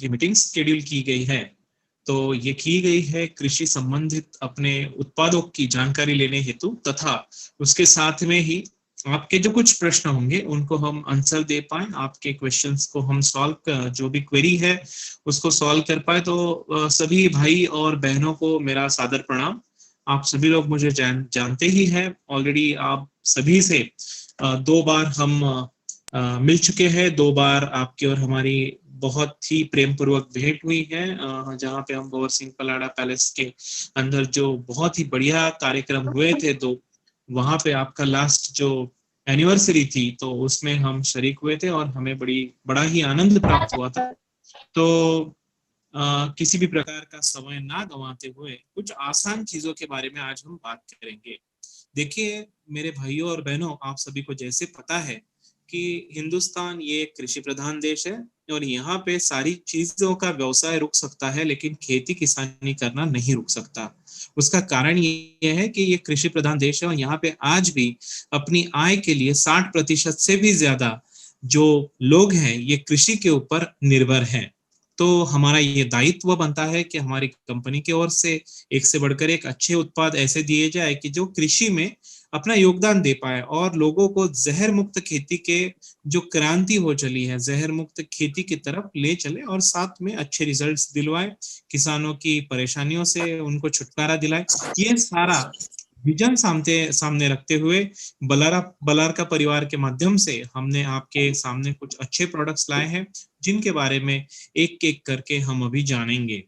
ये meeting schedule की गई है। तो ये की गई है कृषि संबंधित अपने उत्पादों की जानकारी लेने हेतु, तथा उसके साथ में ही आपके जो कुछ प्रश्न होंगे उनको हम आंसर दे पाए, आपके क्वेश्चंस को हम सॉल्व, जो भी क्वेरी है उसको सॉल्व कर पाए। तो सभी भाई और बहनों को मेरा सादर प्रणाम। आप सभी लोग मुझे जानते ही हैं ऑलरेडी। आप सभी से 2 बार हम मिल चुके हैं। 2 बार आपकी और हमारी बहुत ही प्रेम पूर्वक भेंट हुई है, जहाँ पे हम गोवर सिंह पलाड़ा पैलेस के अंदर जो बहुत ही बढ़िया कार्यक्रम हुए थे, तो वहां पे आपका लास्ट जो एनिवर्सरी थी तो उसमें हम शरीक हुए थे और हमें बड़ा ही आनंद प्राप्त हुआ था। तो किसी भी प्रकार का समय ना गंवाते हुए कुछ आसान चीजों के बारे में आज हम बात करेंगे। देखिए मेरे भाइयों और बहनों, आप सभी को जैसे पता है कि हिंदुस्तान ये एक कृषि प्रधान देश है और यहाँ पे सारी चीजों का व्यवसाय रुक सकता है लेकिन खेती किसानी करना नहीं रुक सकता। उसका कारण ये है कि ये कृषि प्रधान देश है और यहाँ पे आज भी अपनी आय के लिए 60% से भी ज्यादा जो लोग हैं ये कृषि के ऊपर निर्भर हैं। तो हमारा ये दायित्व बनता है कि हमारी कंपनी की ओर से एक से बढ़कर एक अच्छे उत्पाद ऐसे दिए जाए कि जो कृषि में अपना योगदान दे पाए और लोगों को जहर मुक्त खेती के जो क्रांति हो चली है, जहर मुक्त खेती की तरफ ले चले और साथ में अच्छे रिजल्ट्स दिलवाए, किसानों की परेशानियों से उनको छुटकारा दिलाए। ये सारा विजन सामने सामने रखते हुए बलार का परिवार के माध्यम से हमने आपके सामने कुछ अच्छे प्रोडक्ट्स लाए हैं जिनके बारे में एक एक करके हम अभी जानेंगे।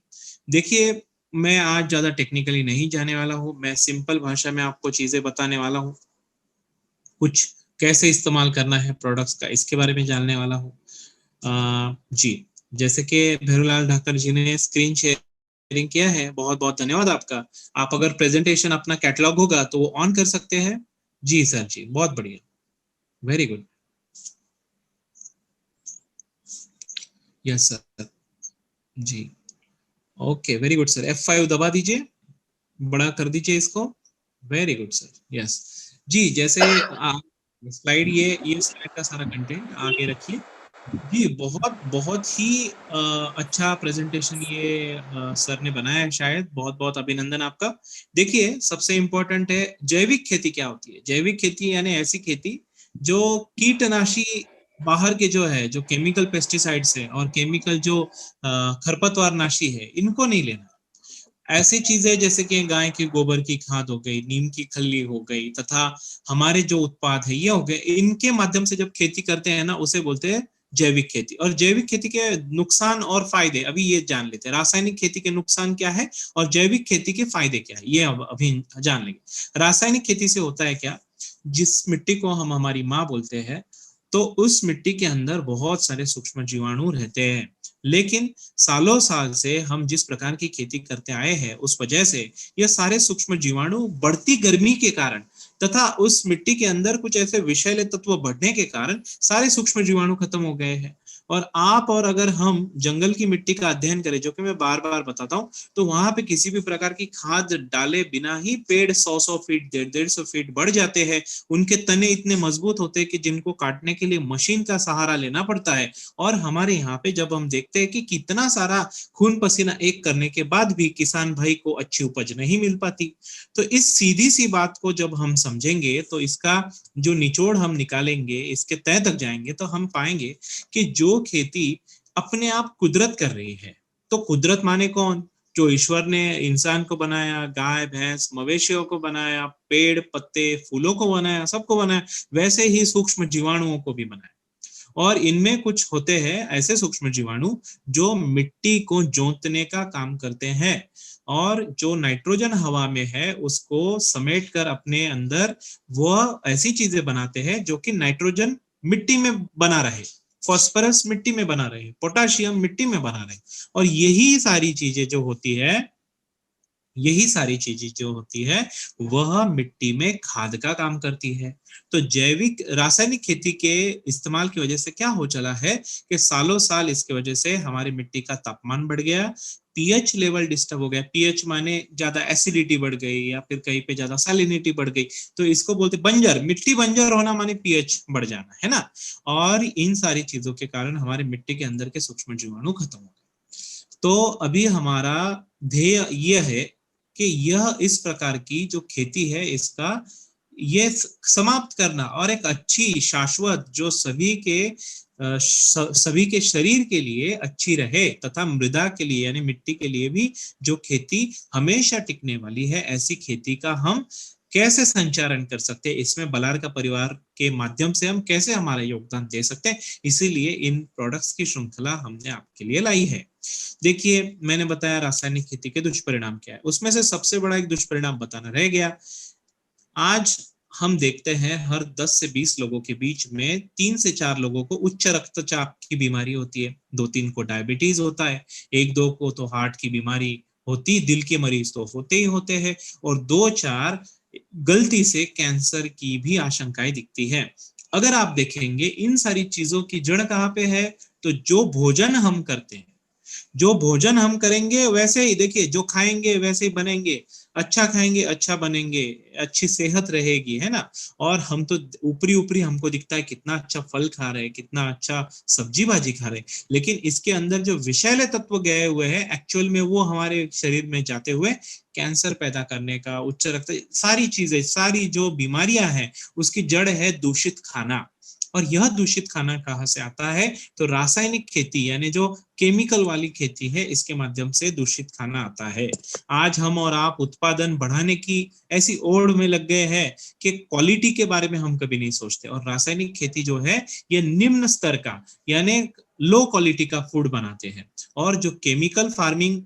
देखिए मैं आज ज्यादा टेक्निकली नहीं जाने वाला हूँ, मैं सिंपल भाषा में आपको चीजें बताने वाला हूँ। कुछ कैसे इस्तेमाल करना है प्रोडक्ट्स का इसके बारे में जानने वाला हूँ। जी, जैसे कि भैरूलाल ढाकर जी ने स्क्रीन शेयरिंग किया है, बहुत बहुत धन्यवाद आपका। आप अगर प्रेजेंटेशन अपना कैटलॉग होगा तो वो ऑन कर सकते हैं। जी सर जी, बहुत बढ़िया, very good. Yes sir ji, okay very good sir. F5 दबा दीजिए, बड़ा कर दीजिए इसको। Very good sir, yes ji. जैसे स्लाइड, ये स्लाइड का सारा कंटेंट आगे रखिए। जी, बहुत बहुत ही अच्छा प्रेजेंटेशन ये सर ने बनाया है, शायद बहुत बहुत अभिनंदन आपका। देखिए सबसे इम्पोर्टेंट है जैविक खेती क्या होती है। जैविक खेती यानी ऐसी खेती जो कीटनाशी बाहर के जो है, जो केमिकल पेस्टिसाइड्स है और केमिकल जो खरपतवार नाशी है, इनको नहीं लेना। ऐसी चीजें जैसे कि गाय के गोबर की खाद हो गई, नीम की खल्ली हो गई, तथा हमारे जो उत्पाद है ये हो गए, इनके माध्यम से जब खेती करते हैं ना उसे बोलते हैं जैविक खेती। और जैविक खेती के नुकसान और फायदे अभी ये जान लेते हैं। रासायनिक खेती के नुकसान क्या है और जैविक खेती के फायदे क्या है ये अब अभी जान लेंगे। रासायनिक खेती से होता है क्या, जिस मिट्टी को हम हमारी माँ बोलते हैं, तो उस मिट्टी के अंदर बहुत सारे सूक्ष्म जीवाणु रहते हैं। लेकिन सालों साल से हम जिस प्रकार की खेती करते आए हैं उस वजह से ये सारे सूक्ष्म जीवाणु बढ़ती गर्मी के कारण तथा उस मिट्टी के अंदर कुछ ऐसे विषैले तत्व बढ़ने के कारण सारे सूक्ष्म जीवाणु खत्म हो गए हैं। और आप और अगर हम जंगल की मिट्टी का अध्ययन करें, जो कि मैं बार बार बताता हूँ, तो वहां पे किसी भी प्रकार की खाद डाले बिना ही पेड़ 100-100 फीट 150-150 फीट बढ़ जाते हैं। उनके तने इतने मजबूत होते हैं कि जिनको काटने के लिए मशीन का सहारा लेना पड़ता है। और हमारे यहाँ पे जब हम देखते हैं कि कितना सारा खून पसीना एक करने के बाद भी किसान भाई को अच्छी उपज नहीं मिल पाती, तो इस सीधी सी बात को जब हम समझेंगे तो इसका जो निचोड़ हम निकालेंगे, इसके तह तक जाएंगे, तो हम पाएंगे कि जो खेती अपने आप कुदरत कर रही है, तो कुदरत माने कौन, जो ईश्वर ने इंसान को बनाया, गाय भैंस मवेशियों को बनाया, पेड़ पत्ते फूलों को बनाया, सबको बनाया, वैसे ही सूक्ष्म जीवाणुओं को भी बनाया। और इनमें कुछ होते हैं ऐसे सूक्ष्म जीवाणु जो मिट्टी को जोतने का काम करते हैं और जो नाइट्रोजन हवा में है उसको समेट कर अपने अंदर वह ऐसी चीजें बनाते हैं जो कि नाइट्रोजन मिट्टी में बना रहे, फास्फोरस मिट्टी में बना रहे, पोटाशियम मिट्टी में बना रहे। और यही सारी चीजें जो होती है वह मिट्टी में खाद का काम करती है। तो जैविक रासायनिक खेती के इस्तेमाल की वजह से क्या हो चला है कि सालों साल इसके वजह से हमारी मिट्टी का तापमान बढ़ गया, पीएच लेवल डिस्टर्ब हो गया। पीएच माने ज्यादा एसिडिटी बढ़ गई या फिर कहीं पे ज्यादा सैलिनिटी बढ़ गई, तो इसको बोलते बंजर, मिट्टी बंजर होना माने पीएच बढ़ जाना, है ना। और इन सारी चीजों के कारण हमारे मिट्टी के अंदर के सूक्ष्म जीवाणु खत्म हो गए। तो अभी हमारा ध्येय यह है कि यह इस प्रकार की जो खेती है इसका ये समाप्त करना और एक अच्छी शाश्वत जो सभी के शरीर के लिए अच्छी रहे तथा मृदा के लिए यानी मिट्टी के लिए भी जो खेती हमेशा टिकने वाली है, ऐसी खेती का हम कैसे संचालन कर सकते हैं, इसमें बलार का परिवार के माध्यम से हम कैसे हमारा योगदान दे सकते हैं, इसीलिए इन प्रोडक्ट्स की श्रृंखला हमने आपके लिए लाई है। देखिए, मैंने बताया रासायनिक खेती के दुष्परिणाम क्या है, उसमें से सबसे बड़ा एक दुष्परिणाम बताना रह गया। आज हम देखते हैं हर 10 से 20 लोगों के बीच में 3 से 4 लोगों को उच्च रक्तचाप की बीमारी होती है, 2-3 को डायबिटीज होता है, 1-2 को तो हार्ट की बीमारी होती, दिल के मरीज तो होते ही होते हैं, और 2-4 गलती से कैंसर की भी आशंकाएं दिखती है। अगर आप देखेंगे इन सारी चीजों की जड़ कहाँ पे है, तो जो भोजन हम करते हैं, जो भोजन हम करेंगे वैसे ही, देखिए जो खाएंगे वैसे ही बनेंगे, अच्छा खाएंगे अच्छा बनेंगे, अच्छी सेहत रहेगी, है ना। और हम तो ऊपरी ऊपरी हमको दिखता है कितना अच्छा फल खा रहे हैं, कितना अच्छा सब्जी भाजी खा रहे हैं, लेकिन इसके अंदर जो विषैले तत्व गए हुए हैं एक्चुअल में वो हमारे शरीर में जाते हुए कैंसर पैदा करने का, उच्च रक्त, सारी चीजें, सारी जो बीमारियां हैं उसकी जड़ है दूषित खाना। और यह दूषित खाना कहाँ से आता है, तो रासायनिक खेती यानी जो केमिकल वाली खेती है इसके माध्यम से दूषित खाना आता है। आज हम और आप उत्पादन बढ़ाने की ऐसी ओढ़ में लग गए हैं कि क्वालिटी के बारे में हम कभी नहीं सोचते, और रासायनिक खेती जो है ये निम्न स्तर का यानी लो क्वालिटी का फूड बनाते हैं। और जो केमिकल फार्मिंग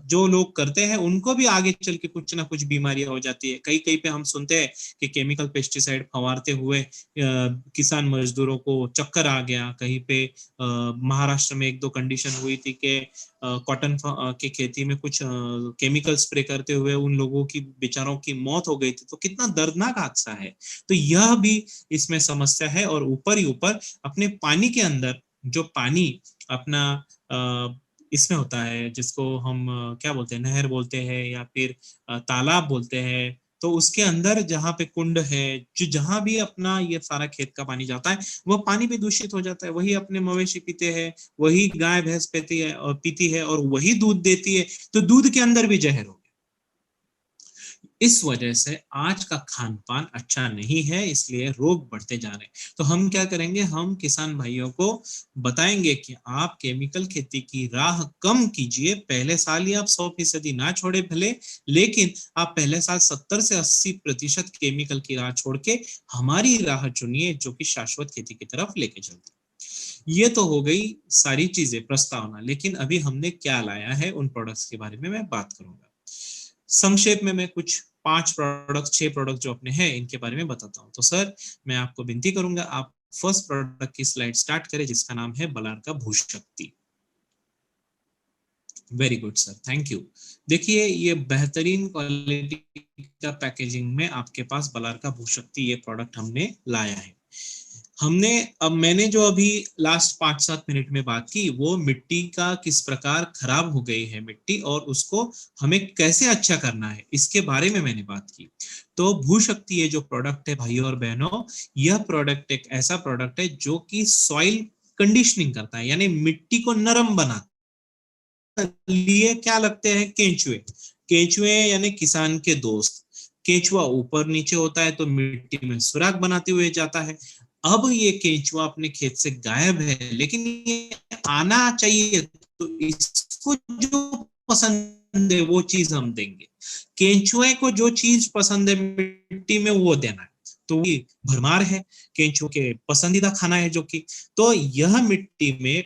जो लोग करते हैं उनको भी आगे चल के कुछ ना कुछ बीमारियां हो जाती है। कई कई पे हम सुनते हैं कि केमिकल पेस्टिसाइड फवारते हुए किसान मजदूरों को चक्कर आ गया, कहीं पे महाराष्ट्र में एक दो कंडीशन हुई थी कि कॉटन की खेती में कुछ केमिकल स्प्रे करते हुए उन लोगों की बेचारों की मौत हो गई थी, तो कितना दर्दनाक हादसा है। तो यह भी इसमें समस्या है। और ऊपर ही ऊपर अपने पानी के अंदर जो पानी अपना इसमें होता है जिसको हम क्या बोलते हैं, नहर बोलते हैं या फिर तालाब बोलते हैं, तो उसके अंदर जहाँ पे कुंड है, जो जहां भी अपना ये सारा खेत का पानी जाता है वह पानी भी दूषित हो जाता है। वही अपने मवेशी पीते हैं, वही गाय भैंस पीती है और वही दूध देती है, तो दूध के अंदर भी जहर हो। इस वजह से आज का खान पान अच्छा नहीं है, इसलिए रोग बढ़ते जा रहे हैं। तो हम क्या करेंगे, हम किसान भाइयों को बताएंगे कि आप केमिकल खेती की राह कम कीजिए। पहले साल ही आप 100% ना छोड़े भले, लेकिन आप पहले साल 70 से 80% केमिकल की राह छोड़ के हमारी राह चुनिए जो कि शाश्वत खेती की तरफ लेके चलती। ये तो हो गई सारी चीजें प्रस्तावना, लेकिन अभी हमने क्या लाया है उन प्रोडक्ट्स के बारे में मैं बात करूंगा। संक्षेप में मैं कुछ 5 प्रोडक्ट 6 प्रोडक्ट जो अपने हैं इनके बारे में बताता हूँ। तो सर, मैं आपको विनती करूंगा आप फर्स्ट प्रोडक्ट की स्लाइड स्टार्ट करें जिसका नाम है बलार का भूशक्ति। Very good sir, thank you. देखिए, ये बेहतरीन क्वालिटी का पैकेजिंग में आपके पास बलार का भूशक्ति ये प्रोडक्ट हमने लाया है। हमने अब मैंने जो अभी लास्ट 5-7 मिनट में बात की वो मिट्टी का किस प्रकार खराब हो गई है मिट्टी और उसको हमें कैसे अच्छा करना है इसके बारे में मैंने बात की। तो भूशक्ति ये जो प्रोडक्ट है भाइयों और बहनों, यह प्रोडक्ट एक ऐसा प्रोडक्ट है जो कि सॉइल कंडीशनिंग करता है यानी मिट्टी को नरम बनाता है। लिए क्या लगते हैं, केंचुए। केंचुए यानी किसान के दोस्त। केंचुआ ऊपर नीचे होता है तो मिट्टी में सुराख बनाते हुए जाता है। अब ये केंचुआ अपने खेत से गायब है, लेकिन ये आना चाहिए, तो इसको जो पसंद है वो चीज हम देंगे। केंचुए को जो चीज पसंद है मिट्टी में वो देना है, तो ये भरमार है, केंचुए के पसंदीदा खाना है जो कि। तो यह मिट्टी में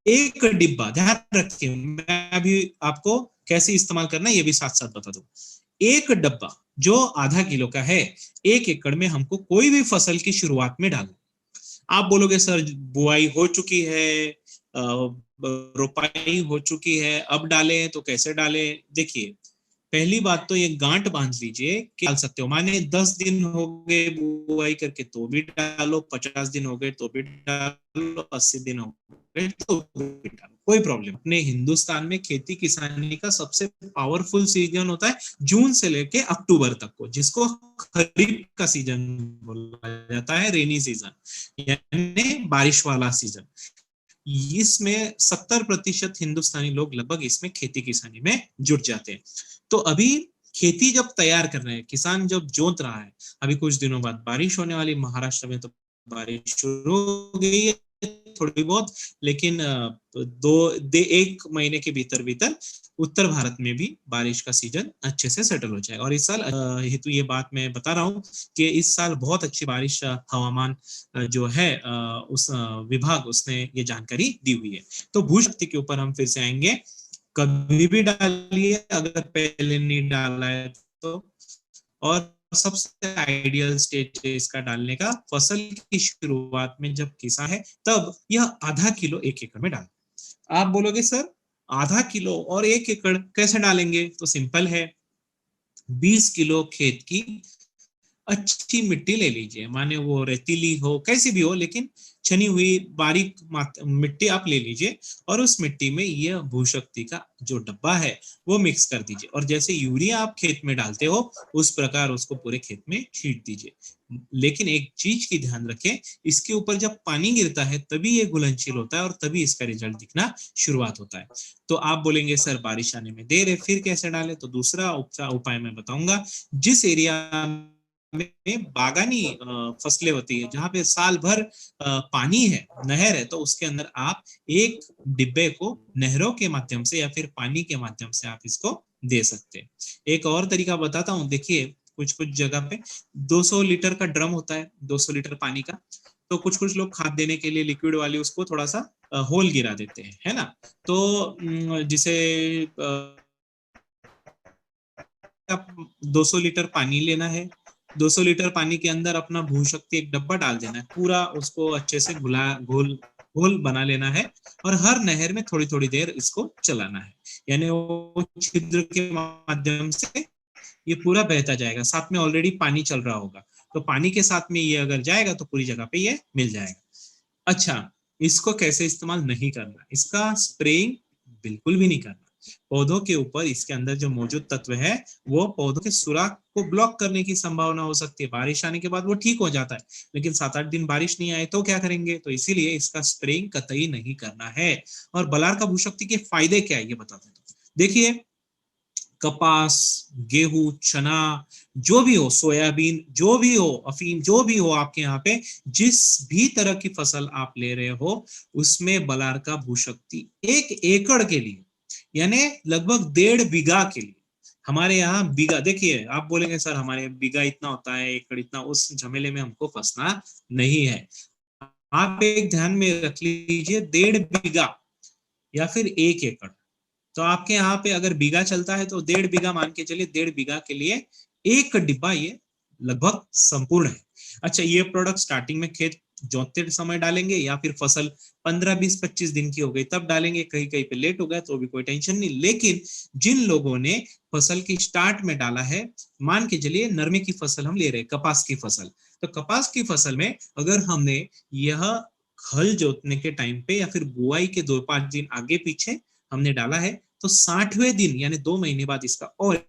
एक डिब्बा, ध्यान रखिए मैं अभी आपको कैसे इस्तेमाल करना है ये भी साथ साथ बता दूं। एक डब्बा जो आधा किलो का है, 1 एकड़ में हमको कोई भी फसल की शुरुआत में डालना। आप बोलोगे सर बुआई हो चुकी है, रोपाई हो चुकी है, अब डालें तो कैसे डालें। देखिए, पहली बात तो ये गांठ बांध लीजिए कि डाल सकते हो, माने 10 दिन हो गए बुआई करके तो भी डालो, 50 दिन हो गए तो भी डालो, 80 दिन हो गए तो भी डालो, कोई प्रॉब्लम। अपने हिंदुस्तान में खेती किसानी का सबसे पावरफुल सीजन होता है जून से लेके अक्टूबर तक को, जिसको खरीफ का सीजन बोला जाता है, रेनी सीजन यानी बारिश वाला सीजन। इसमें 70% हिंदुस्तानी लोग लगभग इसमें खेती किसानी में जुट जाते हैं। तो अभी खेती जब तैयार कर रहे हैं, किसान जब जोत रहा है, अभी कुछ दिनों बाद बारिश होने वाली, महाराष्ट्र में तो बारिश शुरू हो गई है थोड़ी बहुत, लेकिन एक महीने के भीतर भीतर उत्तर भारत में भी बारिश का सीजन अच्छे से सेटल हो जाएगा। और इस साल हेतु ये बात मैं बता रहा हूँ कि इस साल बहुत अच्छी बारिश हवामान जो है उस विभाग उसने ये जानकारी दी हुई है। तो भूशक्ति के ऊपर हम फिर से आएंगे, कभी भी डालिए अगर पहले नहीं डाला है तो। और सबसे आइडियल स्टेज है इसका डालने का फसल की शुरुआत में, जब किसान है तब यह आधा किलो 1 एकड़ में डाल। आप बोलोगे सर आधा किलो और 1 एकड़ कैसे डालेंगे, तो सिंपल है, 20 किलो खेत की अच्छी मिट्टी ले लीजिए, माने वो रेतीली हो कैसी भी हो, लेकिन छनी हुई बारीक मिट्टी आप ले लीजिए और उस मिट्टी में यह भूशक्ति का जो डब्बा है वो मिक्स कर दीजिए, और जैसे यूरिया आप खेत में डालते हो उस प्रकार उसको पूरे खेत में छींट दीजिए। लेकिन एक चीज की ध्यान रखें, इसके ऊपर जब पानी गिरता है तभी ये घुलनशील होता है और तभी इसका रिजल्ट दिखना शुरुआत होता है। तो आप बोलेंगे सर बारिश आने में देर है, फिर कैसे डाले, तो दूसरा उपाय मैं बताऊंगा। जिस एरिया में बागानी फसलें होती है, जहां पे साल भर पानी है, नहर है, तो उसके अंदर आप एक डिब्बे को नहरों के माध्यम से या फिर पानी के माध्यम से आप इसको दे सकते हैं। एक और तरीका बताता हूँ, देखिए कुछ कुछ जगह पे 200 लीटर का ड्रम होता है, 200 लीटर पानी का, तो कुछ कुछ लोग खाद देने के लिए लिक्विड वाली उसको थोड़ा सा होल गिरा देते हैं, है ना। तो जिसे आप 200 लीटर पानी लेना है, 200 लीटर पानी के अंदर अपना भूशक्ति एक डब्बा डाल देना है, पूरा उसको अच्छे से घोल घोल बना लेना है और हर नहर में थोड़ी थोड़ी देर इसको चलाना है, यानी वो छिद्र के माध्यम से ये पूरा बहता जाएगा, साथ में ऑलरेडी पानी चल रहा होगा, तो पानी के साथ में ये अगर जाएगा तो पूरी जगह पे ये मिल जाएगा। अच्छा, इसको कैसे इस्तेमाल नहीं करना, इसका स्प्रेइंग बिल्कुल भी नहीं करना। पौधों के ऊपर इसके अंदर जो मौजूद तत्व है वो पौधों के सुराख को ब्लॉक करने की संभावना हो सकती है। बारिश आने के बाद वो ठीक हो जाता है, लेकिन 7-8 दिन बारिश नहीं आए तो क्या करेंगे, तो इसीलिए इसका स्प्रेइंग कतई नहीं करना है। और बलार का भूशक्ति के फायदे क्या है ये बताते हैं। देखिए, कपास, गेहूं, चना, जो भी हो, सोयाबीन, जो भी हो, अफीम, जो भी हो, आपके यहाँ पे जिस भी तरह की फसल आप ले रहे हो उसमें बलार का भूशक्ति 1 एकड़ के लिए, यानी लगभग 1.5 बीघा के लिए, हमारे यहाँ बीघा, देखिए आप बोलेंगे सर हमारे बीघा इतना होता है, एकड़ इतना, उस झमेले में हमको फंसना नहीं है। आप एक ध्यान में रख लीजिए, 1.5 बीघा या फिर 1 एकड़, तो आपके यहाँ पे अगर बीघा चलता है तो 1.5 बीघा मान के चलिए, 1.5 बीघा के लिए एक डिब्बा ये लगभग संपूर्ण है। अच्छा, ये प्रोडक्ट स्टार्टिंग में खेत जोतते समय डालेंगे या फिर फसल 15-20-25 दिन की हो गई तब डालेंगे, कहीं कहीं पे लेट हो गया तो भी कोई टेंशन नहीं। लेकिन जिन लोगों ने फसल की स्टार्ट में डाला है, मान के चलिए नरमे की फसल हम ले रहे हैं, कपास की फसल, तो कपास की फसल में अगर हमने यह हल जोतने के टाइम पे या फिर बुआई के 2-5 दिन आगे पीछे हमने डाला है, तो 60वें दिन यानी 2 महीने बाद इसका और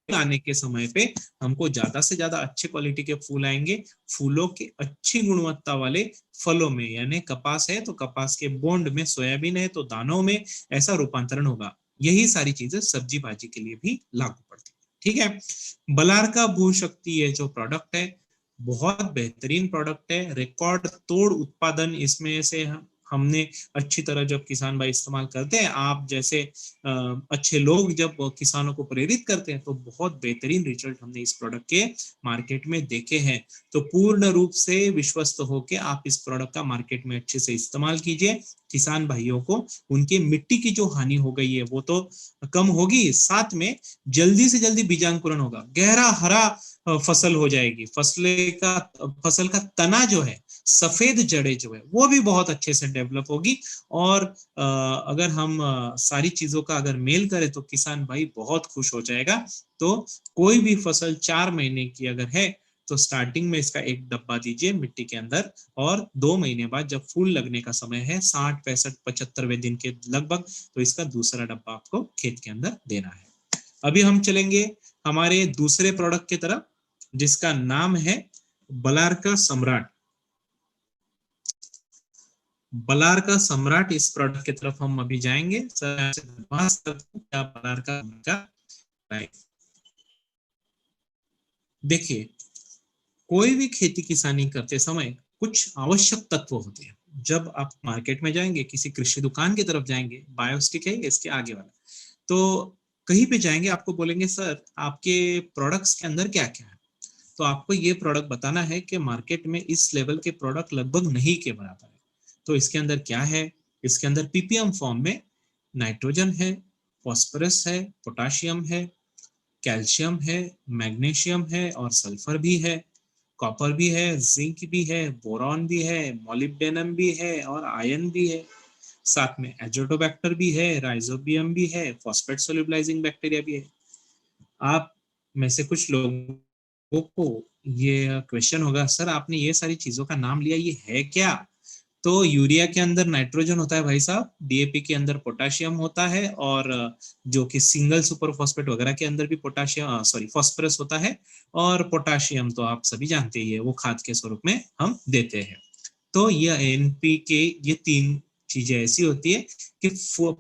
आने के समय पे हमको ज्यादा से ज्यादा अच्छे क्वालिटी के फूल आएंगे। फूलों के अच्छी गुणवत्ता वाले फलों में, यानी कपास है तो कपास के बोंड में, सोयाबीन है तो दानों में ऐसा रूपांतरण होगा। यही सारी चीजें सब्जी भाजी के लिए भी लागू पड़ती है। ठीक है, बलार का भूशक्ति ये जो प्रोडक्ट है बहुत बेहतरीन प्रोडक्ट है, रिकॉर्ड तोड़ उत्पादन इसमें से हमने अच्छी तरह जब किसान भाई इस्तेमाल करते हैं, आप जैसे अच्छे लोग जब किसानों को प्रेरित करते हैं, तो बहुत बेहतरीन रिजल्ट हमने इस प्रोडक्ट के मार्केट में देखे हैं। तो पूर्ण रूप से विश्वस्त होकर आप इस प्रोडक्ट का मार्केट में अच्छे से इस्तेमाल कीजिए। किसान भाइयों को उनके मिट्टी की जो हानि हो गई है वो तो कम होगी, साथ में जल्दी से जल्दी बीजांकुरण होगा, गहरा हरा फसल हो जाएगी, फसल का तना जो है, सफेद जड़ें जो है वो भी बहुत अच्छे से डेवलप होगी। और अगर हम सारी चीजों का अगर मेल करें तो किसान भाई बहुत खुश हो जाएगा। तो कोई भी फसल 4 महीने की अगर है तो स्टार्टिंग में इसका एक डब्बा दीजिए मिट्टी के अंदर, और 2 महीने बाद जब फूल लगने का समय है 60, 65, 75वें दिन के लगभग, तो इसका दूसरा डब्बा आपको खेत के अंदर देना है। अभी हम चलेंगे हमारे दूसरे प्रोडक्ट की तरफ, जिसका नाम है बलार का सम्राट। बलार का सम्राट, इस प्रोडक्ट की तरफ हम अभी जाएंगे। सर आपसे दरख्वास्त करता हूं कि आप बलार का सम्राट, देखिए कोई भी खेती किसानी करते समय कुछ आवश्यक तत्व होते हैं। जब आप मार्केट में जाएंगे, किसी कृषि दुकान की तरफ जाएंगे, बायोस्टिक है इसके आगे वाला, तो कहीं पे जाएंगे आपको बोलेंगे सर आपके प्रोडक्ट्स के अंदर क्या क्या है, तो आपको ये प्रोडक्ट बताना है कि मार्केट में इस लेवल के प्रोडक्ट लगभग नहीं के बराबर है। तो इसके अंदर क्या है, इसके अंदर पीपीएम फॉर्म में नाइट्रोजन है, फॉस्फोरस है, पोटाशियम है, कैल्शियम है, मैग्नीशियम है और सल्फर भी है, कॉपर भी है, जिंक भी है, बोरॉन भी है, मोलिब्डेनम भी है और आयरन भी है। साथ में एजोटोबैक्टर भी है, राइजोबियम भी है, फॉस्फेट सोल्यूबलाइजिंग बैक्टीरिया भी है। आप में से कुछ लोगों को ये क्वेश्चन होगा, सर आपने ये सारी चीजों का नाम लिया, ये है क्या? तो यूरिया के अंदर नाइट्रोजन होता है भाई साहब, डीएपी के अंदर पोटाशियम होता है, और जो कि सिंगल सुपर फॉस्फेट वगैरह के अंदर भी पोटाशियम सॉरी फॉस्फोरस होता है, और पोटाशियम तो आप सभी जानते ही है, वो खाद के स्वरूप में हम देते हैं। तो ये एनपीके, ये तीन चीजें ऐसी होती है कि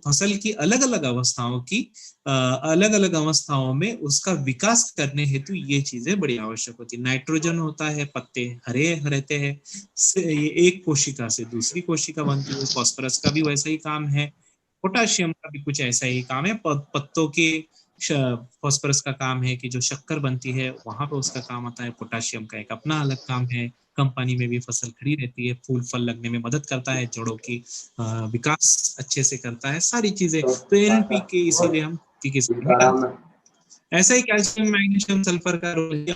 फसल की अलग अलग अवस्थाओं की अलग अलग अवस्थाओं में उसका विकास करने हेतु ये चीजें बड़ी आवश्यक होती है। नाइट्रोजन होता है, पत्ते हरे रहते हैं, ये एक कोशिका से दूसरी कोशिका बनती है। फॉस्फोरस का भी वैसा ही काम है, पोटाशियम का भी कुछ ऐसा ही काम है। पत्तों के फॉस्फोरस का काम है कि जो शक्कर बनती है वहां पे उसका काम आता है। पोटाशियम का एक अपना अलग काम है, कंपनी में भी फसल खड़ी रहती है, फूल फल लगने में मदद करता है, जड़ों की विकास अच्छे से करता है, सारी चीजें। तो एनपीके इसीलिए हम की किस्म में डालते हैं। ऐसा ही कैल्शियम मैग्नीशियम सल्फर का रोल है,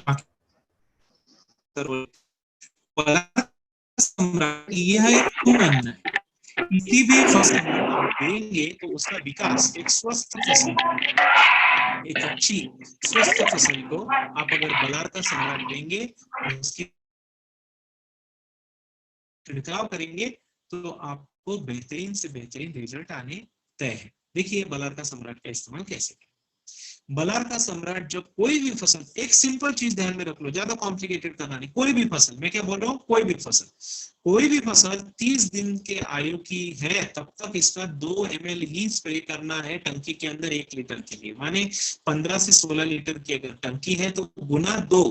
सम्राट ये है, एक मानना है किसी भी फसल को आप देंगे तो उसका विकास, एक स्वस्थ फसल, एक अच्छी स्वस्थ फसल को आप अगर बलार का सम्राट देंगे, उसकी छिड़काव करेंगे, तो आपको बेहतरीन से बेहतरीन रिजल्ट आने तय है। देखिए बलार का सम्राट का इस्तेमाल कैसे करें। बलार का सम्राट, जब कोई भी फसल, एक सिंपल चीज ध्यान में रख लो, ज्यादा कॉम्प्लिकेटेड करना नहीं, कोई भी फसल, मैं क्या बोल रहा हूँ, कोई भी फसल, कोई भी फसल 30 दिन के आयु की है तब तक इसका 2 ml ही स्प्रे करना है टंकी के अंदर 1 लीटर के लिए। माने 15 से 16 लीटर की अगर टंकी है तो गुना 2,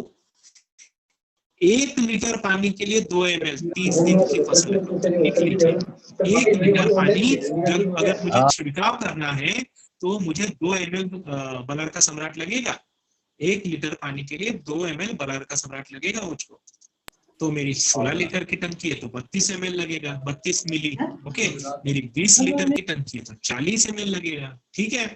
1 लीटर पानी के लिए 2 ml, 30 दिन की फसल है तो लिख लीजिए, 1 लीटर पानी जब अगर मुझे छिड़काव करना है तो मुझे 2 ml बलर का सम्राट लगेगा। 1 लीटर पानी के लिए 2 ml बलर का सम्राट लगेगा मुझको। तो मेरी 16 लीटर की टंकी है तो 32 ml लगेगा, 32 मिली। ओके, मेरी 20 लीटर की टंकी है तो 40 ml लगेगा। ठीक है।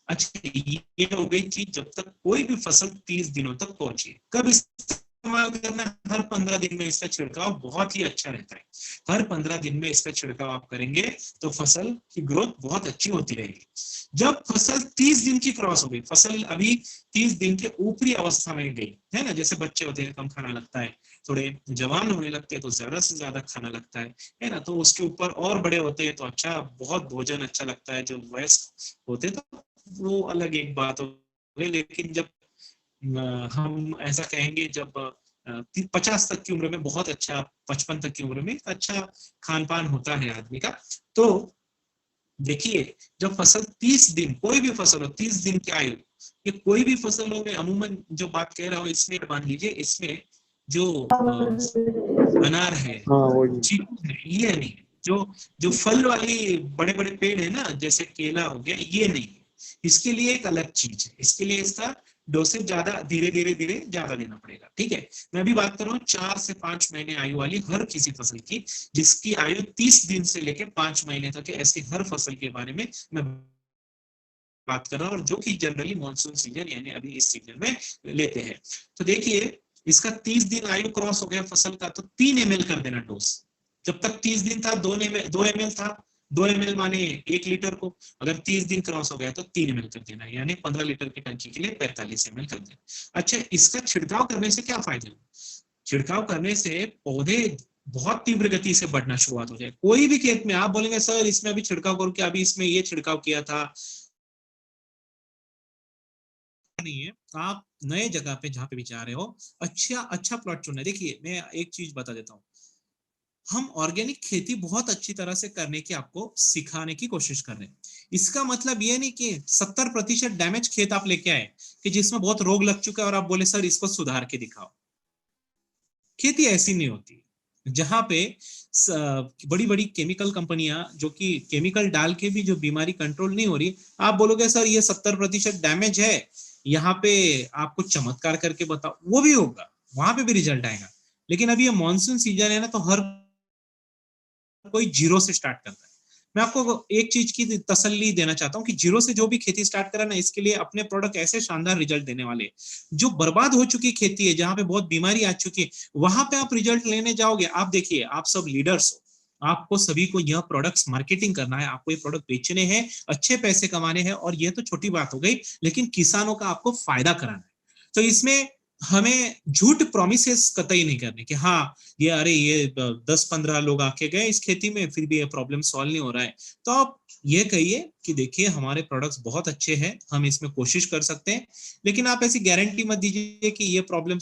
अच्छा, ये हो गई चीज जब तक कोई भी फसल 30 दिनों तक पहुंची। कब इस्तेमाल करना? हर 15 दिन में इसका छिड़काव बहुत ही अच्छा रहता है। हर 15 दिन में इसका छिड़काव आप करेंगे तो फसल की ग्रोथ बहुत अच्छी होती रहेगी। जब फसल 30 दिन की क्रॉस हो गई, फसल अभी 30 दिन के ऊपरी अवस्था में गई है ना, जैसे बच्चे होते हैं कम खाना लगता है, थोड़े जवान होने लगते हैं तो ज्यादा से ज्यादा खाना लगता है ना, तो उसके ऊपर और बड़े होते हैं तो अच्छा, बहुत भोजन अच्छा लगता है। जो वयस्क होते हैं तो वो अलग एक बात हो गई। लेकिन जब हम ऐसा कहेंगे, जब 50 तक की उम्र में बहुत अच्छा, 55 तक की उम्र में अच्छा खान पान होता है आदमी का, तो देखिए जब फसल 30 दिन, कोई भी फसल हो 30 दिन की आयु, ये कोई भी फसल हो, मैं अमूमन जो बात कह रहा हूँ इसमें मान लीजिए, इसमें जो अनार है, चीकू है, ये नहीं, जो जो फल वाली बड़े बड़े पेड़ है ना, जैसे केला हो गया, ये नहीं, इसके लिए एक अलग चीज है, इसके लिए इसका डोसेज ज्यादा, धीरे धीरे धीरे ज्यादा देना पड़ेगा। ठीक है, मैं अभी बात कर रहा हूँ 4 से 5 महीने आयु वाली हर किसी फसल की, जिसकी आयु 30 दिन से लेकर 5 महीने तक है, ऐसी हर फसल के बारे में मैं बात कर रहा हूँ, और जो कि जनरली मानसून सीजन यानी अभी इस सीजन में लेते हैं। तो देखिए इसका 30 दिन आयु क्रॉस हो गया फसल का, तो 3 ml कर देना डोज। जब तक 30 दिन था 2 ml था, 2 ml माने 1 लीटर को, अगर 30 दिन क्रॉस हो गया तो 3 ml कर देना, यानी 15 लीटर की टंकी के लिए 45 ml कर देना। अच्छा, इसका छिड़काव करने से क्या फायदा? छिड़काव करने से पौधे बहुत तीव्र गति से बढ़ना शुरुआत हो जाए। कोई भी खेत में आप बोलेंगे सर इसमें अभी छिड़काव करूं क्या, अभी इसमें ये छिड़काव किया था, नहीं है। आप नए जगह पे जहां पे भी जा रहे हो, अच्छा अच्छा प्लॉट चुनना है। देखिए मैं एक चीज बता देता हूँ, हम ऑर्गेनिक खेती बहुत अच्छी तरह से करने की आपको सिखाने की कोशिश कर रहे हैं। इसका मतलब ये नहीं कि 70% डैमेज खेत आप लेके आए कि जिसमें बहुत रोग लग चुका है और आप बोले सर इसको सुधार के दिखाओ। खेती ऐसी नहीं होती। जहां पे बड़ी बड़ी केमिकल कंपनियां जो कि केमिकल डाल के भी जो बीमारी कंट्रोल नहीं हो रही, आप बोलोगे सर ये 70% डैमेज है, यहाँ पे आपको चमत्कार करके बताओ, वो भी होगा, वहां पे भी रिजल्ट आएगा। लेकिन अभी ये मानसून सीजन है ना, तो हर कोई जीरो से स्टार्ट करता है। मैं आपको एक चीज की तसल्ली देना चाहता हूँ कि जीरो से जो भी खेती स्टार्ट करा ना, इसके लिए अपने प्रोडक्ट ऐसे शानदार रिजल्ट देने वाले हैं। जो बर्बाद हो चुकी खेती है, जहां पे बहुत बीमारी आ चुकी है, वहां पे आप रिजल्ट लेने जाओगे। आप देखिए, आप सब लीडर्स हो, आपको सभी को यह प्रोडक्ट्स मार्केटिंग करना है, आपको ये प्रोडक्ट बेचने हैं, अच्छे पैसे कमाने हैं, और ये तो छोटी बात हो गई, लेकिन किसानों का आपको फायदा कराना है। तो इसमें हमें झूठ प्रोमिसेस कतई नहीं करने कि हाँ ये अरे ये 10-15 लोग आके गए इस खेती में, फिर भी ये प्रॉब्लम सॉल्व नहीं हो रहा है। तो आप ये कहिए कि देखिए हमारे प्रोडक्ट्स बहुत अच्छे हैं, हम इसमें कोशिश कर सकते हैं, लेकिन आप ऐसी गारंटी मत दीजिए कि ये प्रॉब्लम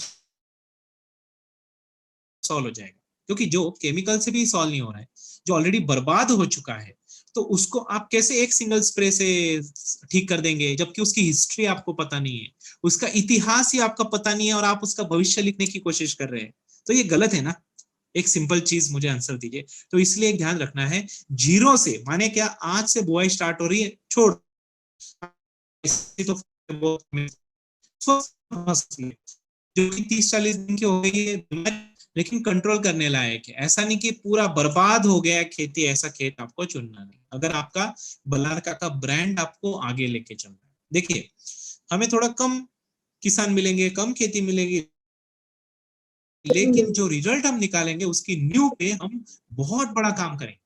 सॉल्व हो जाएगा, क्योंकि जो केमिकल से भी सॉल्व नहीं हो रहा है, जो ऑलरेडी बर्बाद हो चुका है, तो उसको आप कैसे एक सिंगल स्प्रे से ठीक कर देंगे, जबकि उसकी हिस्ट्री आपको पता नहीं है, उसका इतिहास ही आपका पता नहीं है, और आप उसका भविष्य लिखने की कोशिश कर रहे हैं। तो ये गलत है ना। एक सिंपल चीज मुझे आंसर दीजिए। तो इसलिए एक ध्यान रखना है, जीरो से माने क्या, आज से बुआई स्टार्ट हो रही है, छोड़ तो जो कि 30-40 दिन की हो गई है, लेकिन कंट्रोल करने लायक है। ऐसा नहीं कि पूरा बर्बाद हो गया खेती, ऐसा खेत आपको चुनना नहीं, अगर आपका बलारका का ब्रांड आपको आगे लेके चलना है। देखिए, हमें थोड़ा कम किसान मिलेंगे, कम खेती मिलेगी, लेकिन जो रिजल्ट हम निकालेंगे उसकी न्यू पे हम बहुत बड़ा काम करेंगे,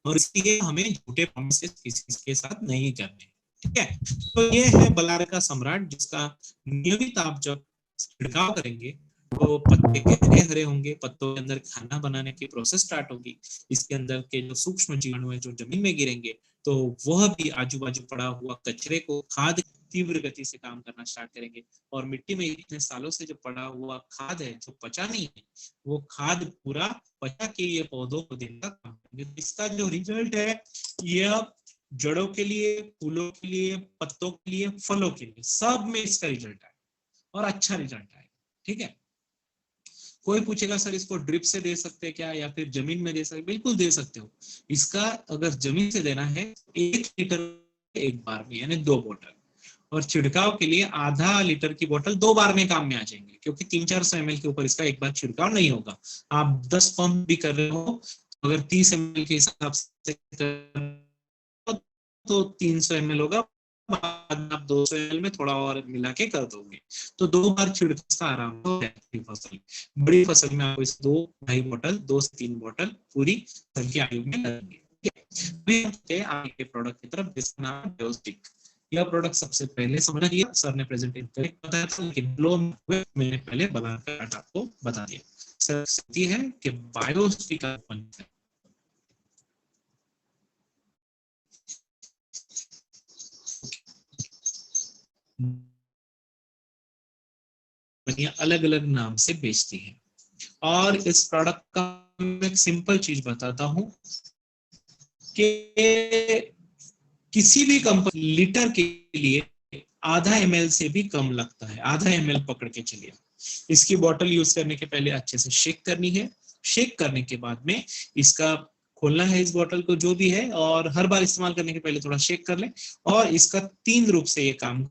और इसलिए हमें झूठे प्रोमिसेस किसी के साथ नहीं करने। ठीक है, तो ये है बलारका सम्राट, जिसका नियमित आप जब छिड़काव करेंगे तो पत्ते गहरे हरे होंगे, पत्तों के अंदर खाना बनाने की प्रोसेस स्टार्ट होगी, इसके अंदर के जो सूक्ष्म जीवाणु है जो जमीन में गिरेंगे, तो वह भी आजू बाजू पड़ा हुआ कचरे को खाद तीव्र गति से काम करना स्टार्ट करेंगे, और मिट्टी में इतने सालों से जो पड़ा हुआ खाद है जो पचा नहीं है, वो खाद पूरा पचा के ये पौधों को देने का काम करेंगे। इसका जो रिजल्ट है, यह जड़ों के लिए, फूलों के लिए, पत्तों के लिए, फलों के लिए, सब में इसका रिजल्ट आए, और अच्छा रिजल्ट आए। ठीक है, कोई पूछेगा सर इसको ड्रिप से दे सकते हैं क्या, या फिर जमीन में दे सकते? बिल्कुल दे सकते हो। इसका अगर जमीन से देना है 1 लीटर एक बार में, यानी 2 बोतल, और छिड़काव के लिए आधा लीटर की बोतल 2 बार में काम में आ जाएंगे, क्योंकि 300-400 ml के ऊपर इसका एक बार छिड़काव नहीं होगा। आप 10 पंप भी कर रहे हो, अगर 30 ml के हिसाब से तो 300 ml होगा, बाद में आप 200 ml में थोड़ा और मिला के कर दोगे, तो 2 बार छिड़काव आराम से फसल। बड़ी फसल में आपको इस 2-2.5 बोतल, 2 से 3 बोतल पूरी फसल की आयु में लगेंगे। आगे प्रोडक्ट की तरफ, जिसका नाम है बायोस्टिक। यह प्रोडक्ट सबसे पहले समझ लिया सर ने, प्रेजेंटेशन करके बताया था, लेकिन मैंने पहले बनाकर आपको बता दिया। सर है कि बायोस्टिक अलग अलग नाम से बेचती है, और इस प्रोडक्ट का मैं एक सिंपल चीज बताता हूं कि किसी भी कंपनी लीटर के लिए आधा ml से भी कम लगता है। आधा ml पकड़ के चलिए। इसकी बोतल यूज करने के पहले अच्छे से शेक करनी है, शेक करने के बाद में इसका खोलना है इस बोतल को जो भी है, और हर बार इस्तेमाल करने के पहले थोड़ा शेक कर ले, और इसका 3 रूप से ये काम,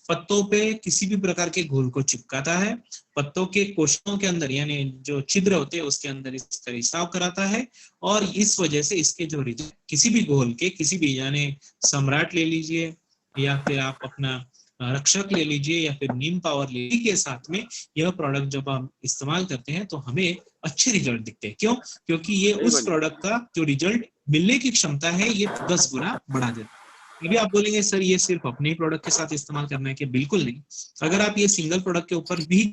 पत्तों पे किसी भी प्रकार के घोल को चिपकाता है, पत्तों के कोशिकाओं के अंदर यानी जो छिद्र होते हैं उसके अंदर इसका रिसाव कराता है, और इस वजह से इसके जो किसी भी घोल के, किसी भी यानी सम्राट ले लीजिए, या फिर आप अपना रक्षक ले लीजिए, या फिर नीम पावर ले लीजिए, के साथ में यह प्रोडक्ट जब हम इस्तेमाल करते हैं तो हमें अच्छे रिजल्ट दिखते हैं। क्यों? क्योंकि ये उस प्रोडक्ट का जो रिजल्ट मिलने की क्षमता है ये 10 गुना बढ़ा देता है। अभी आप बोलेंगे सर ये सिर्फ अपने ही प्रोडक्ट के साथ इस्तेमाल करना है कि? बिल्कुल नहीं। अगर आप ये सिंगल प्रोडक्ट के ऊपर भी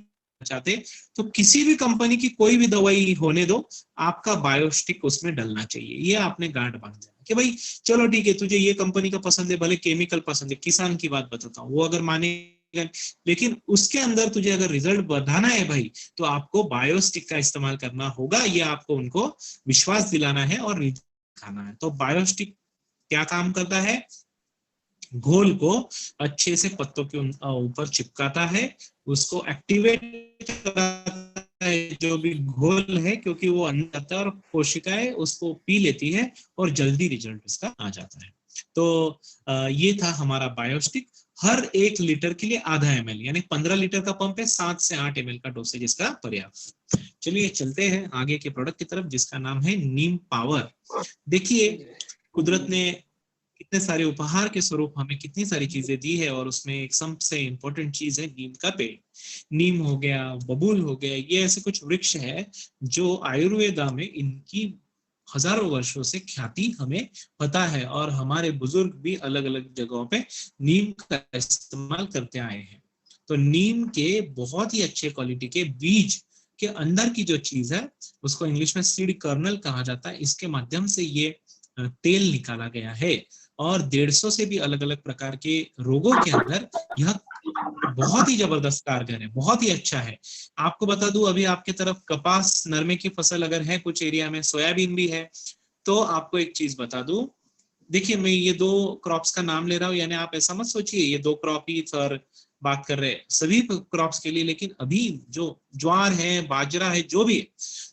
चाहते तो किसी भी कंपनी की कोई भी दवाई होने दो, आपका बायोस्टिक उसमें डलना चाहिए। ये आपने गांठ बांध देना कि भाई चलो ठीक है, तुझे ये कंपनी का पसंद है, भले केमिकल पसंद है। किसान की बात बताता हूँ, वो अगर माने लगेगा, लेकिन उसके अंदर तुझे अगर रिजल्ट बढ़ाना है भाई, तो आपको बायोस्टिक का इस्तेमाल करना होगा। ये आपको उनको विश्वास दिलाना है और रिजल्ट दिखाना है। तो बायोस्टिक क्या काम करता है, घोल को अच्छे से पत्तों के ऊपर चिपकाता है, उसको एक्टिवेट कराता है जो भी घोल है, क्योंकि वो अंदर आता है और कोशिकाएं उसको पी लेती है और जल्दी रिजल्ट उसका आ जाता है। तो ये था हमारा बायोस्टिक। हर 1 लीटर के लिए आधा ml, यानी 15 लीटर का पंप है, 7 से 8 ml का डोसेज इसका पर्याप्त। चलिए चलते हैं आगे के प्रोडक्ट की तरफ, जिसका नाम है नीम पावर। देखिए, कुदरत ने कितने सारे उपहार के स्वरूप हमें कितनी सारी चीजें दी है, और उसमें एक सबसे इंपॉर्टेंट चीज है नीम का पेड़। नीम हो गया, बबूल हो गया, ये ऐसे कुछ वृक्ष है जो आयुर्वेदा में इनकी हजारों वर्षों से ख्याति हमें पता है, और हमारे बुजुर्ग भी अलग अलग जगहों पे नीम का इस्तेमाल करते आए हैं। तो नीम के बहुत ही अच्छे क्वालिटी के बीज के अंदर की जो चीज है, उसको इंग्लिश में सीड कर्नल कहा जाता है, इसके माध्यम से ये तेल निकाला गया है। और 150 से भी अलग अलग प्रकार के रोगों के अंदर यह बहुत ही जबरदस्त कारगर है, बहुत ही अच्छा है। आपको बता दूं, अभी आपके तरफ कपास, नरमे की फसल अगर है कुछ एरिया में, सोयाबीन भी है, तो आपको एक चीज बता दूं। देखिए, मैं ये 2 क्रॉप्स का नाम ले रहा हूँ, यानी आप ऐसा मत सोचिए ये 2 क्रॉप ही सर बात कर रहे हैं सभी क्रॉप्स के लिए, लेकिन अभी जो ज्वार है, बाजरा है, जो भी है,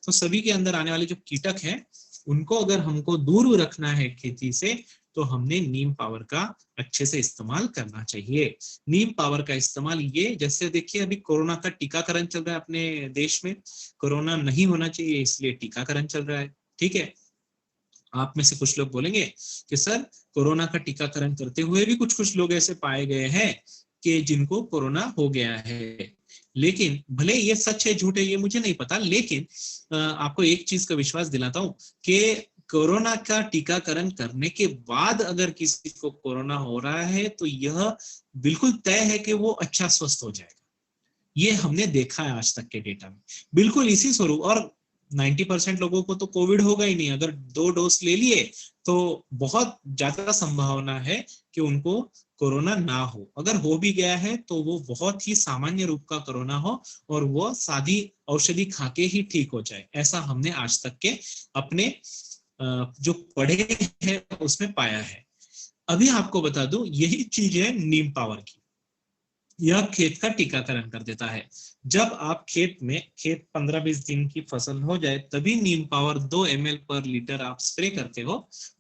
तो सभी के अंदर आने वाले जो कीटक हैं, उनको अगर हमको दूर रखना है खेती से, तो हमने नीम पावर का अच्छे से इस्तेमाल करना चाहिए। नीम पावर का इस्तेमाल, ये जैसे देखिए अभी कोरोना का टीकाकरण चल रहा है अपने देश में, कोरोना नहीं होना चाहिए इसलिए टीकाकरण चल रहा है, ठीक है। आप में से कुछ लोग बोलेंगे कि सर, कोरोना का टीकाकरण करते हुए भी कुछ कुछ लोग ऐसे पाए गए हैं कि जिनको कोरोना हो गया है। लेकिन भले ये सच है झूठ है ये मुझे नहीं पता, लेकिन आपको एक चीज का विश्वास दिलाता हूं कि कोरोना का टीकाकरण करने के बाद अगर किसी को कोरोना हो रहा है, तो यह बिल्कुल तय है कि वो अच्छा स्वस्थ हो जाएगा। ये हमने देखा है आज तक के डेटा में, बिल्कुल इसी स्वरूप। और 90% लोगों को तो कोविड होगा ही नहीं, अगर 2 डोज ले लिए तो बहुत ज्यादा संभावना है कि उनको कोरोना ना हो। अगर हो भी गया है तो वो बहुत ही सामान्य रूप का कोरोना हो, और वो सादी औषधि खाके ही ठीक हो जाए। ऐसा हमने आज तक के अपने जो पढ़े हैं उसमें पाया है। अभी आपको बता दूं, यही चीज है नीम पावर की, यह खेत का टीकाकरण कर देता है। जब आप खेत 15-20 दिन की फसल हो जाए, तभी नीम पावर 2 ml पर लीटर आप स्प्रे करते हो,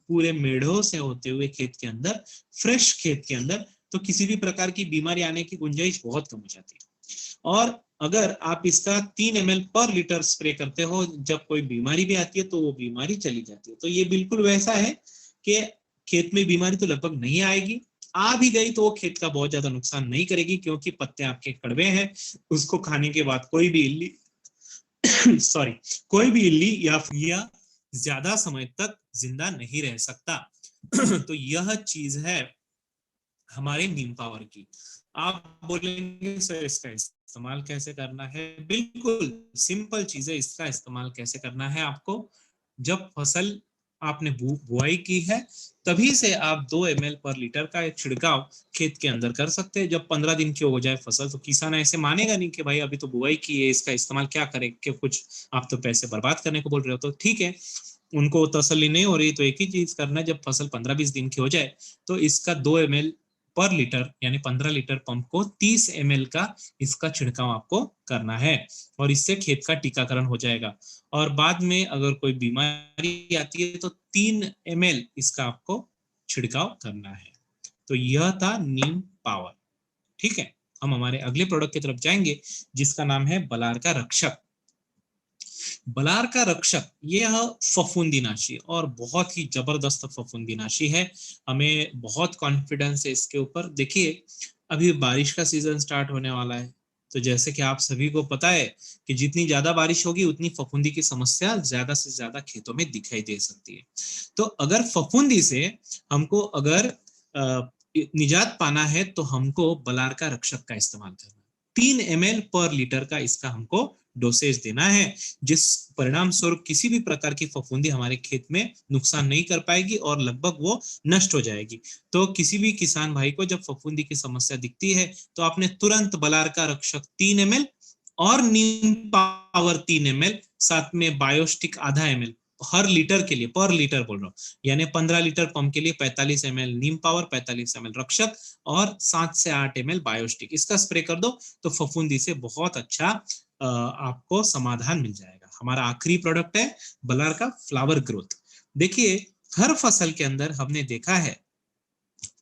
पूरे मेढ़ों से होते हुए खेत के अंदर, फ्रेश खेत के अंदर, तो किसी भी प्रकार की बीमारी आने की गुंजाइश बहुत कम हो जाती है। और अगर आप इसका 3 ml पर लीटर स्प्रे करते हो, जब कोई बीमारी भी आती है तो वो बीमारी चली जाती है। तो ये बिल्कुल वैसा है कि खेत में बीमारी तो लगभग नहीं आएगी, आ भी गई तो वो खेत का बहुत ज्यादा नुकसान नहीं करेगी, क्योंकि पत्ते आपके कड़वे हैं, उसको खाने के बाद कोई भी इल्ली सॉरी, कोई भी इल्ली या ज्यादा समय तक जिंदा नहीं रह सकता। तो यह चीज है हमारे नीम पावर की। आप बोलेंगे सर इसका इस्तेमाल कैसे करना है, बिल्कुल सिंपल चीज है। इसका इस्तेमाल कैसे करना है आपको, जब फसल आपने बुआई की है, तभी से आप 2 ml पर लीटर का एक छिड़काव खेत के अंदर कर सकते हैं। जब 15 दिन की हो जाए फसल, तो किसान ऐसे मानेगा नहीं कि भाई अभी तो बुआई की है, इसका इस्तेमाल क्या करें, कि कुछ आप तो पैसे बर्बाद करने को बोल रहे हो। तो ठीक है, उनको तसल्ली नहीं हो रही तो एक ही चीज करना है, जब फसल 15-20 दिन की हो जाए, तो इसका 2 ml पर लीटर यानी 15 लीटर पंप को 30 ml का इसका छिड़काव आपको करना है, और इससे खेत का टीकाकरण हो जाएगा। और बाद में अगर कोई बीमारी आती है तो 3 ml इसका आपको छिड़काव करना है। तो यह था नीम पावर, ठीक है। हम हमारे अगले प्रोडक्ट की तरफ जाएंगे, जिसका नाम है बलार का रक्षक। बलार का रक्षक यह फफूंदीनाशी, और बहुत ही जबरदस्त फफूंदीनाशी है। हमें बहुत कॉन्फिडेंस है इसके ऊपर। देखिए, अभी बारिश का सीजन स्टार्ट होने वाला है, तो जैसे कि आप सभी को पता है कि जितनी ज्यादा बारिश होगी उतनी फफूंदी की समस्या ज्यादा से ज्यादा खेतों में दिखाई दे सकती है। तो अगर फफूंदी से हमको अगर निजात पाना है, तो हमको बलार का रक्षक का इस्तेमाल करना है। 3 ml पर लीटर का इसका हमको डोसेज देना है, जिस परिणाम स्वरूप किसी भी प्रकार की फफूंदी हमारे खेत में नुकसान नहीं कर पाएगी और लगभग वो नष्ट हो जाएगी। तो किसी भी किसान भाई को जब फफूंदी की समस्या दिखती है तो आपने तुरंत बलार का रक्षक 3 ml और नीम पावर 3 ml, साथ में बायोस्टिक आधा ml हर लीटर के लिए, पर लीटर बोल रहा हूँ, यानी 15 लीटर पंप के लिए 45 ml नीम पावर, 45 ml रक्षक और 7 से 8 ml बायोस्टिक, इसका स्प्रे कर दो तो फफूंदी से बहुत अच्छा आपको समाधान मिल जाएगा। हमारा आखिरी प्रोडक्ट है बलार का फ्लावर ग्रोथ। देखिए हर फसल के अंदर हमने देखा है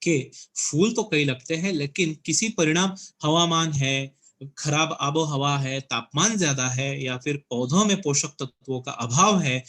कि फूल तो कई लगते हैं, लेकिन किसी परिणाम हवामान है, खराब आबो हवा है, तापमान ज्यादा है या फिर पौधों में पोषक तत्वों का अभाव है,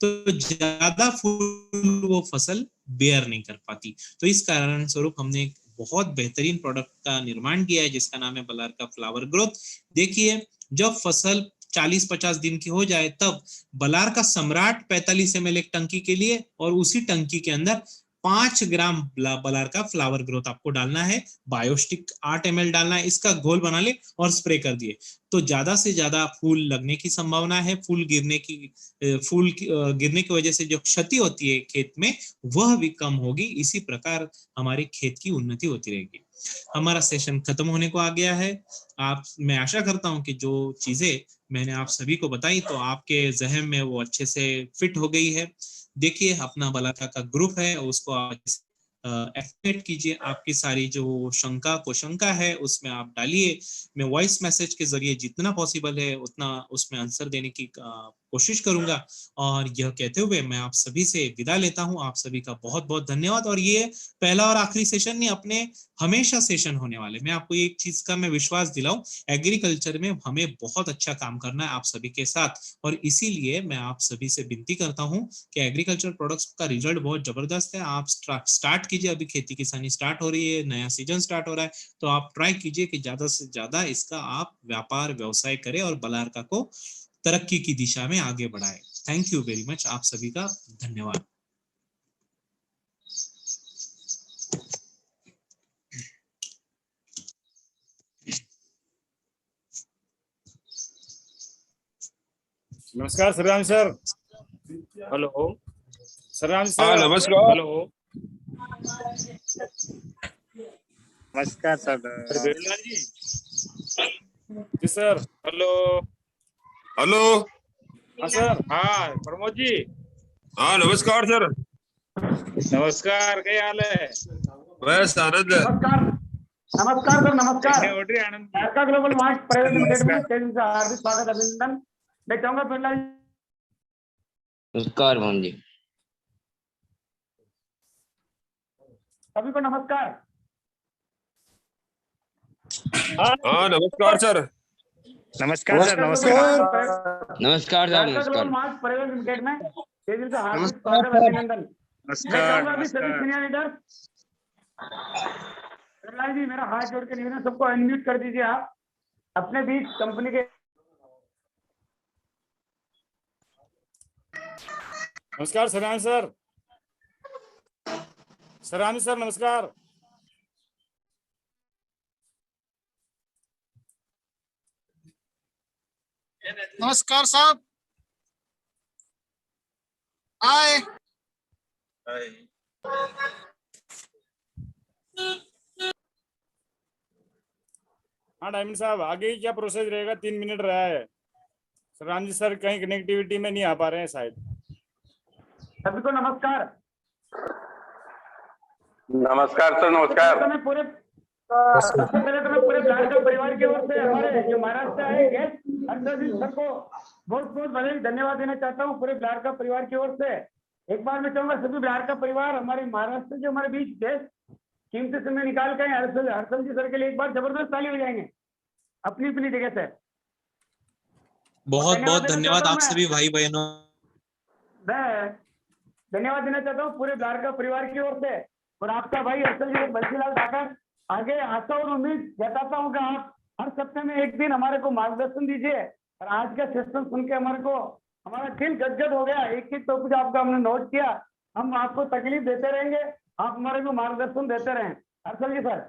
तो ज्यादा फूल वो फसल बेयर नहीं कर पाती। तो इस कारण स्वरूप हमने एक बहुत बेहतरीन प्रोडक्ट का निर्माण किया है जिसका नाम है बलार का फ्लावर ग्रोथ। देखिए जब फसल 40-50 दिन की हो जाए तब बलार का सम्राट 45 ml एक टंकी के लिए और उसी टंकी के अंदर 5 ग्राम बलार का फ्लावर ग्रोथ आपको डालना है, बायोस्टिक 8 ml डालना है, इसका घोल बना ले और स्प्रे कर दिए तो ज्यादा से ज्यादा फूल लगने की संभावना है, फूल गिरने की वजह से जो क्षति होती है खेत में वह भी कम होगी। इसी प्रकार हमारी खेत की उन्नति होती रहेगी। हमारा सेशन खत्म होने को आ गया है। मैं आशा करता हूं कि जो चीजें मैंने आप सभी को बताई तो आपके जहन में वो अच्छे से फिट हो गई है। देखिए अपना बलाका का ग्रुप है, उसको आप एक्टिवेट कीजिए, आपकी सारी जो शंका है उसमें आप डालिए। मैं वॉइस मैसेज के जरिए जितना पॉसिबल है उतना उसमें आंसर देने की कोशिश करूंगा। और यह कहते हुए मैं आप सभी से विदा लेता हूं। आप सभी का बहुत बहुत धन्यवाद। और ये पहला और आखिरी सेशन नहीं, अपने हमेशा सेशन होने वाले। मैं आपको एक चीज का मैं विश्वास दिलाऊं, एग्रीकल्चर में हमें बहुत अच्छा काम करना है आप सभी के साथ, और इसीलिए मैं आप सभी से विनती करता हूं कि एग्रीकल्चर प्रोडक्ट्स का रिजल्ट बहुत जबरदस्त है। आप स्टार्ट कीजिए, अभी खेती किसानी स्टार्ट हो रही है, नया सीजन स्टार्ट हो रहा है, तो आप ट्राई कीजिए कि ज्यादा से ज्यादा इसका आप व्यापार व्यवसाय करें और बलारका को तरक्की की दिशा में आगे बढ़ाए। थैंक यू वेरी मच, आप सभी का धन्यवाद। नमस्कार सरराम सर। हेलो सरराम सर। हाँ नमस्कार। हेलो नमस्कार sir. Venulal ji sir. Hello hello. हाँ सर। हाँ प्रमोद जी हाँ नमस्कार सर। नमस्कार, क्या हाल है? बस आनंद। नमस्कार नमस्कार सर। नमस्कार। कैसे हो रही Anand ji? Erka global mart private limited में तेजी से हार्दिक स्वागत अभिनंदन। मैं चाहूंगा वेणुलाल जी। नमस्कार मोहन जी। सभी को नमस्कार। हाँ नमस्कार सर। नमस्कार सर। नमस्कार नमस्कार साहब। एरका ग्लोबल नमस्कार। मार्ट प्राइवेट लिमिटेड में तेजी से हार्दिक स्वागत अभिनंदन। मैं नमस्कार। चाहूंगा अभी सभी सीनियर लीडर, वेणुलाल जी मेरा हाथ जोड़ के निवेदन, सबको अनम्यूट कर दीजिए आप अपने बीच कंपनी के। नमस्कार सरराम सर। सरराम सर नमस्कार। नमस्कार साहब। आए हाँ डायमंड साहब, आगे क्या प्रोसेस रहेगा? 3 मिनट रहा है। सरराम जी सर कहीं कनेक्टिविटी में नहीं आ पा रहे हैं शायद। सभी को नमस्कार। नमस्कार सर। नमस्कार। मैं पूरे सबसे पहले तो मैं पूरे ब्लाडका परिवार की ओर से हमारे जो महाराष्ट्र से आए गेस्ट हर्षदीप सर को बहुत बहुत बधाई धन्यवाद देना चाहता हूँ पूरे ब्लाडका परिवार की ओर से। एक बार मैं चाहूंगा सभी ब्लाडका परिवार हमारे महाराष्ट्र जो हमारे बीच गेस्ट कीमती समय निकाल के हर्षल जी सर के लिए एक बार जबरदस्त ताली हो जाएंगे अपनी अपनी जगह से। बहुत बहुत धन्यवाद आप सभी भाई बहनों। मैं धन्यवाद देना चाहता हूँ पूरे ब्लाडका परिवार की ओर से और आपका भाई हर्षल जी बंसीलाल ठाकर आगे आशा और उम्मीद जताता हूँ कि आप हर सप्ताह में एक दिन हमारे को मार्गदर्शन दीजिए। और आज का सेशन सुन के हमारा दिल गदगद हो गया। एक एक टॉपिक आपका हमने नोट किया। हम आपको तकलीफ देते रहेंगे, आप हमारे को मार्गदर्शन देते रहें। हर्षल जी सर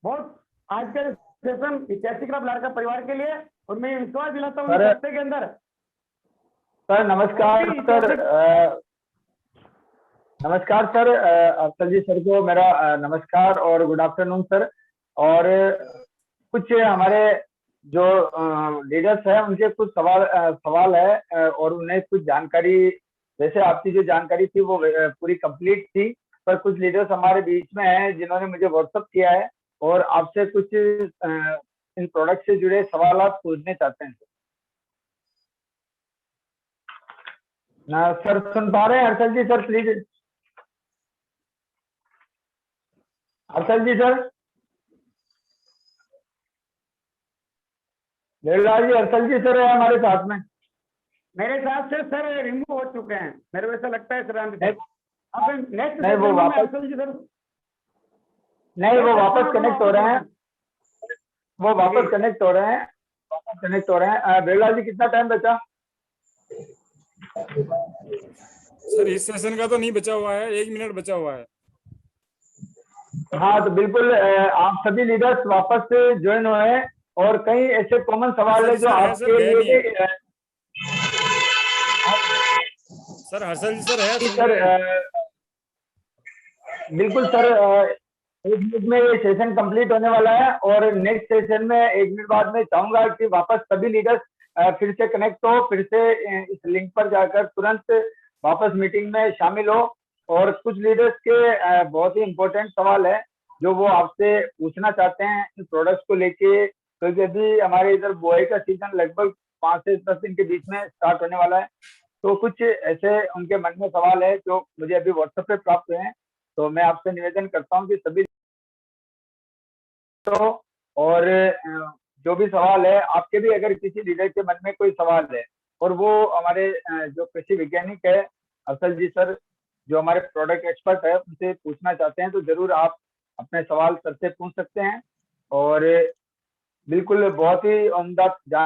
बहुत आज का सेशन 81 क्लब लाड़का परिवार के लिए, और मैं विश्वास दिलाता हूँ इस सर- हफ्ते के अंदर। सर नमस्कार सर। नमस्कार सर, अफसल जी सर को मेरा नमस्कार और गुड आफ्टरनून सर। और कुछ हमारे जो लीडर्स हैं उनके कुछ सवाल है और उन्हें कुछ जानकारी, वैसे आपकी जो जानकारी थी वो पूरी कंप्लीट थी, पर कुछ लीडर्स हमारे बीच में हैं जिन्होंने मुझे व्हाट्सअप किया है और आपसे कुछ इन प्रोडक्ट से जुड़े सवाल आप पूछने चाहते हैं। ना सर सुन पा रहे हैं Harshal ji? Sir please, Harshal ji sir, Devlal ji, Harshal ji sir है हमारे साथ में। मेरे हिसाब से सर रिमूव हो चुके हैं, मेरे वैसा लगता है सर। नहीं, अब नेक्स्ट नहीं, वो वापस- सर नहीं वो वापस कनेक्ट हो रहे हैं, वो वापस कनेक्ट हो रहे हैं, वापस कनेक्ट हो रहे हैं। देवलाल जी कितना टाइम बचा? सर इस सेशन का तो नहीं बचा हुआ है, 1 मिनट बचा हुआ है। हाँ तो बिल्कुल आप सभी लीडर्स वापस ज्वाइन हुए हैं और कई ऐसे कॉमन सवाल है जो सर, आपके गए लिए नहीं। भी सर हर्षल जी सर है, सुन सर रहे हैं। बिल्कुल सर, 1 मिनट में ये सेशन कंप्लीट होने वाला है और नेक्स्ट सेशन में 1 मिनट बाद मैं चाहूंगा कि वापस सभी लीडर्स फिर से कनेक्ट हो, फिर से इस लिंक पर जाकर तुरंत वापस मीटिंग में शामिल हो। और कुछ लीडर्स के बहुत ही इम्पोर्टेंट सवाल है जो वो आपसे पूछना चाहते हैं इन प्रोडक्ट्स को लेके, क्योंकि अभी हमारे इधर बुआई का सीजन लगभग 5 से 10 दिन के बीच में स्टार्ट होने वाला है। तो कुछ ऐसे उनके मन में सवाल है जो मुझे अभी व्हाट्सएप पे प्राप्त हुए हैं, तो मैं आपसे निवेदन करता हूं कि सभी तो और जो भी सवाल है आपके भी, अगर किसी लीडर के मन में कोई सवाल है और वो हमारे जो कृषि वैज्ञानिक है अफसल जी सर, जो हमारे प्रोडक्ट एक्सपर्ट है, उनसे पूछना चाहते हैं तो जरूर आप अपने सवाल सर से पूछ सकते हैं। और बिल्कुल बहुत ही उम्दा